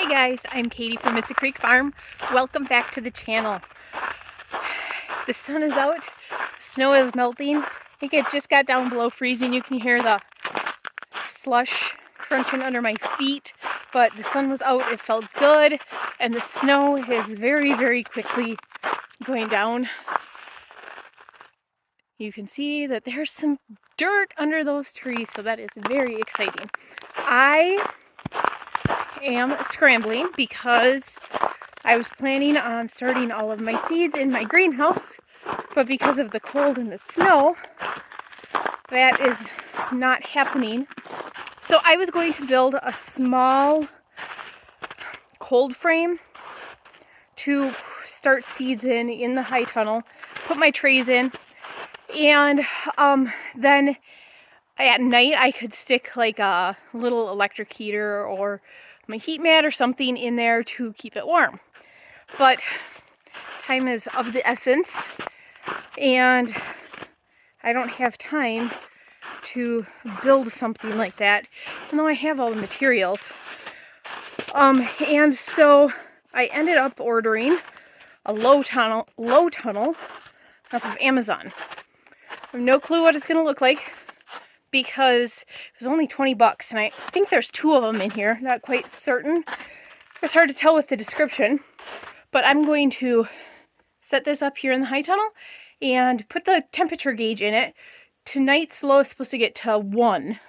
Hey guys, I'm Katie from Mitza Creek Farm. Welcome back to the channel. The sun is out, snow is melting. I think it just got down below freezing. You can hear the slush crunching under my feet, but the sun was out, it felt good, and the snow is very quickly going down. You can see that there's some dirt under those trees, so that is very exciting. I am scrambling because I was planning on starting all of my seeds in my greenhouse, but because of the cold and the snow, that is not happening. So I was going to build a small cold frame to start seeds in the high tunnel, put my trays in, and then at night I could stick like a little electric heater or my heat mat or something in there to keep it warm. But time is of the essence, and I don't have time to build something like that, even though I have all the materials. And so I ended up ordering a low tunnel off of Amazon. I have no clue what it's going to look like because it was only 20 bucks, and I think there's two of them in here. Not quite certain. It's hard to tell with the description, but I'm going to set this up here in the high tunnel and put the temperature gauge in it. Tonight's low is supposed to get to 1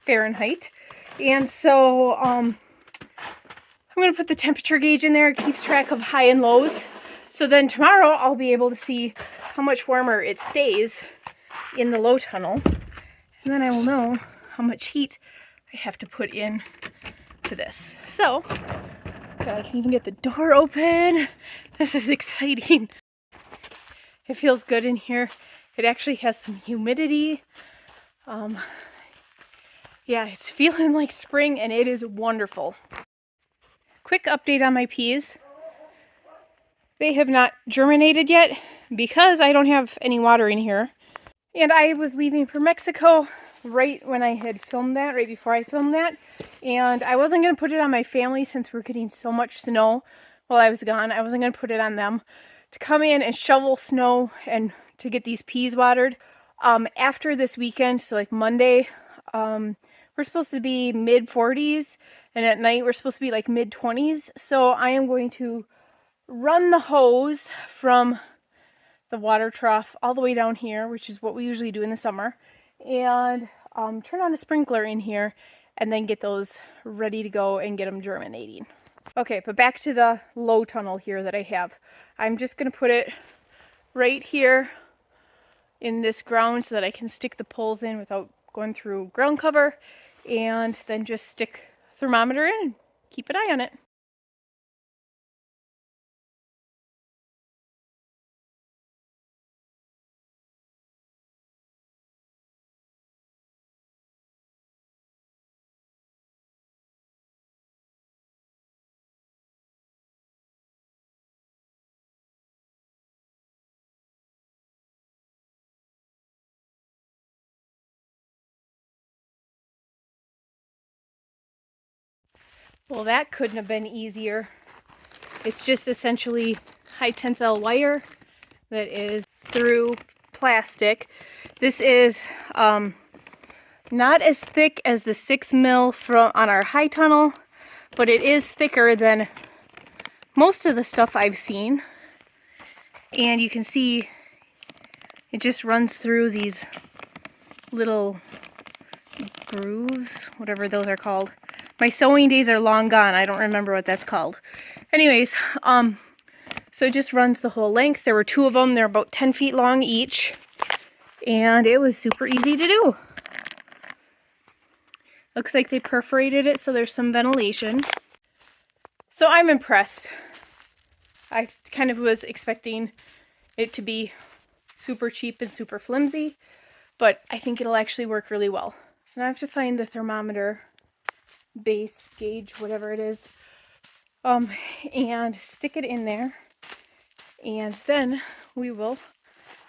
Fahrenheit, and so I'm going to put the temperature gauge in there. It keeps track of high and lows, so then tomorrow I'll be able to see how much warmer it stays in the low tunnel, and then I will know how much heat I have to put in to this. So I can even get the door open. This is exciting. It feels good in here. It actually has some humidity. Yeah, it's feeling like spring, and it is wonderful. Quick update on my peas. They have not germinated yet because I don't have any water in here. And I was leaving for Mexico right when I had filmed that, right before I filmed that. And I wasn't going to put it on my family since we're getting so much snow while I was gone. I wasn't going to put it on them to come in and shovel snow and to get these peas watered. After this weekend, so like Monday, we're supposed to be mid-40s, and at night we're supposed to be like mid-20s. So I am going to run the hose from the water trough all the way down here, which is what we usually do in the summer, and turn on a sprinkler in here and then get those ready to go and get them germinating. Okay, but back to the low tunnel here that I have. I'm just going to put it right here in this ground so that I can stick the poles in without going through ground cover, and then just stick a thermometer in and keep an eye on it. Well, that couldn't have been easier. It's just essentially high tensile wire that is through plastic. This is not as thick as the 6 mil from on our high tunnel, but it is thicker than most of the stuff I've seen. And you can see it just runs through these little grooves, whatever those are called. My sewing days are long gone. I don't remember what that's called. Anyways, so it just runs the whole length. There were 2 of them. They're about 10 feet long each. And it was super easy to do. Looks like they perforated it so there's some ventilation. So I'm impressed. I kind of was expecting it to be super cheap and super flimsy, but I think it'll actually work really well. So now I have to find the thermometer base gauge, whatever it is, and stick it in there, and then we will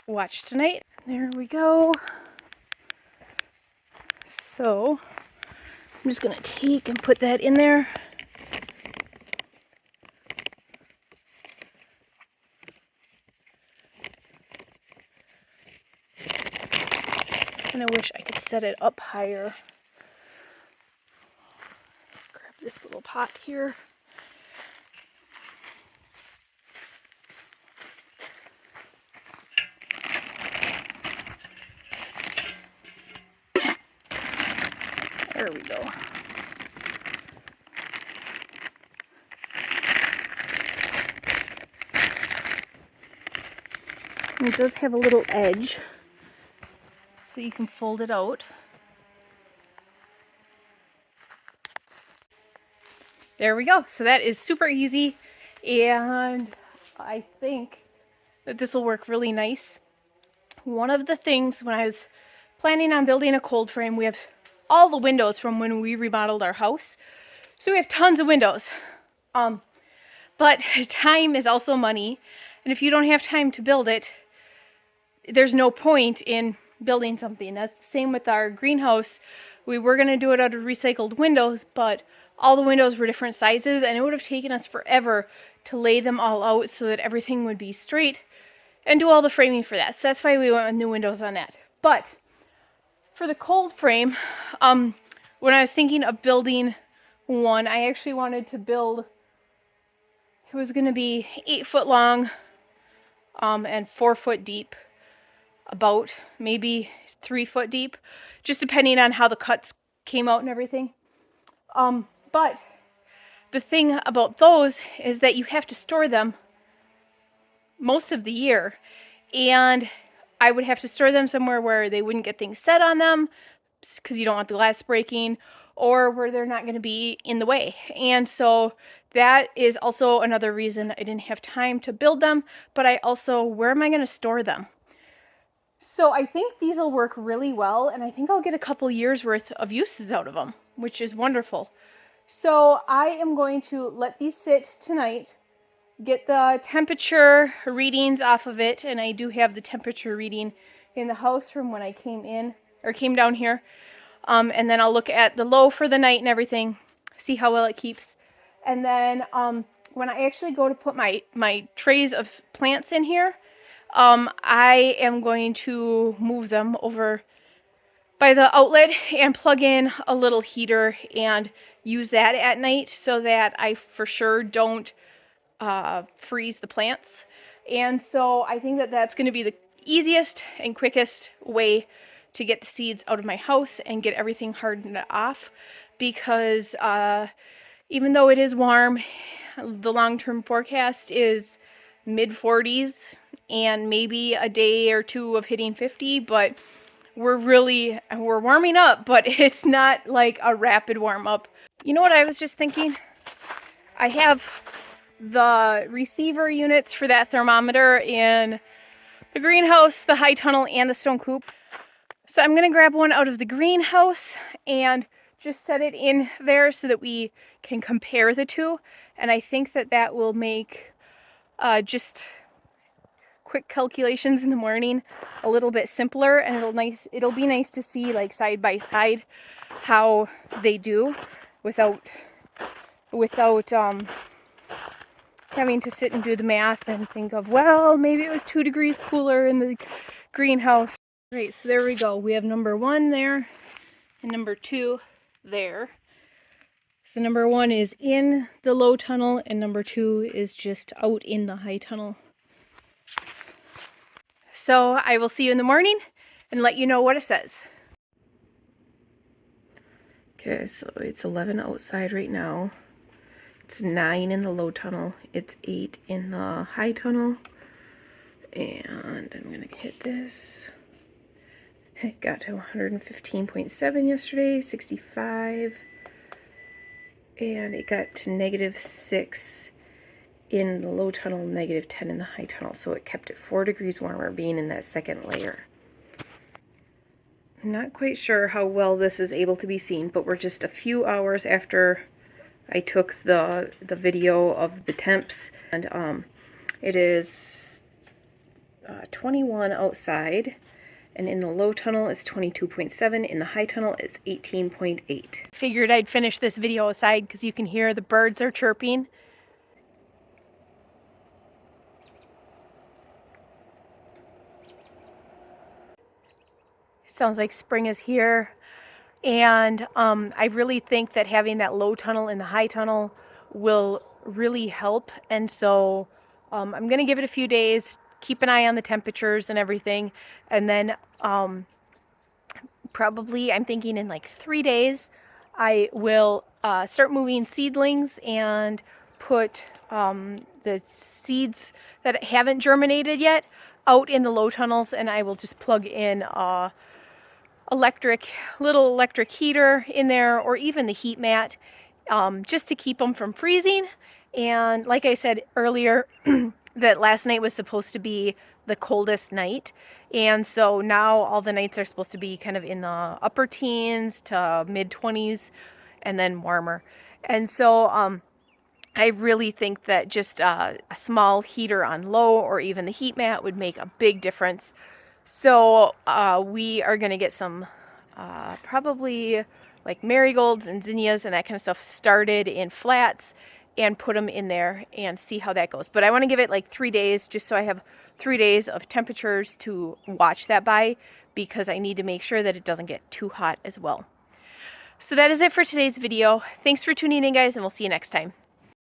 watch tonight. There we go. So I'm just gonna take and put that in there. kind of wish I could set it up higher. Grab this little pot here. There we go. And it does have a little edge, so you can fold it out. There we go. So that is super easy, and I think that this will work really nice. One of the things when I was planning on building a cold frame, we have all the windows from when we remodeled our house. So we have tons of windows. But time is also money, and if you don't have time to build it, there's no point in building something. That's the same with our greenhouse. We were going to do it out of recycled windows, but all the windows were different sizes, and it would have taken us forever to lay them all out so that everything would be straight and do all the framing for that. So that's why we went with new windows on that. But for the cold frame, when I was thinking of building one, I actually wanted to build, it was going to be 8 foot long and 4 foot deep, about maybe 3 foot deep, just depending on how the cuts came out and everything. But the thing about those is that you have to store them most of the year, and I would have to store them somewhere where they wouldn't get things set on them because you don't want the glass breaking, or where they're not going to be in the way. And so that is also another reason I didn't have time to build them. But I also, where am I going to store them? So I think these will work really well, and I think I'll get a couple years worth of uses out of them, which is wonderful. So I am going to let these sit tonight, get the temperature readings off of it, and I do have the temperature reading in the house from when I came down here. And then I'll look at the low for the night and everything, see how well it keeps. And then when I actually go to put my trays of plants in here, I am going to move them over by the outlet and plug in a little heater and use that at night so that I for sure don't freeze the plants. And so I think that that's going to be the easiest and quickest way to get the seeds out of my house and get everything hardened off, because even though it is warm, the long-term forecast is mid-40s and maybe a day or two of hitting 50, but we're warming up, but it's not like a rapid warm up. You know what I was just thinking? I have the receiver units for that thermometer in the greenhouse, the high tunnel, and the stone coop. So I'm going to grab one out of the greenhouse and just set it in there so that we can compare the two. And I think that that will make just quick calculations in the morning a little bit simpler, and it'll be nice to see, like, side by side how they do without having to sit and do the math and think of, well, maybe it was 2 degrees cooler in the greenhouse. Right, so there we go. We have number 1 there and number 2 there. So number 1 is in the low tunnel and number 2 is just out in the high tunnel. So I will see you in the morning and let you know what it says. Okay, so it's 11 outside right now. It's 9 in the low tunnel. It's 8 in the high tunnel. And I'm going to hit this. It got to 115.7 yesterday, 65. And it got to -6 in the low tunnel, -10 in the high tunnel. So it kept it 4 degrees warmer being in that second layer. I'm not quite sure how well this is able to be seen, but we're just a few hours after I took the video of the temps, and it is 21 outside, and in the low tunnel it's 22.7, in the high tunnel it's 18.8. Figured I'd finish this video aside because you can hear the birds are chirping. Sounds like spring is here. And I really think that having that low tunnel and the high tunnel will really help. And so I'm going to give it a few days, keep an eye on the temperatures and everything. And then probably I'm thinking in like 3 days, I will start moving seedlings and put the seeds that haven't germinated yet out in the low tunnels, and I will just plug in little electric heater in there, or even the heat mat, just to keep them from freezing. And like I said earlier, that last night was supposed to be the coldest night, and so now all the nights are supposed to be kind of in the upper teens to mid 20s and then warmer. And so I really think that just a small heater on low, or even the heat mat, would make a big difference. So we are going to get some probably like marigolds and zinnias and that kind of stuff started in flats and put them in there and see how that goes. But I want to give it like 3 days, just so I have 3 days of temperatures to watch that by, because I need to make sure that it doesn't get too hot as well. So that is it for today's video. Thanks for tuning in, guys, and we'll see you next time.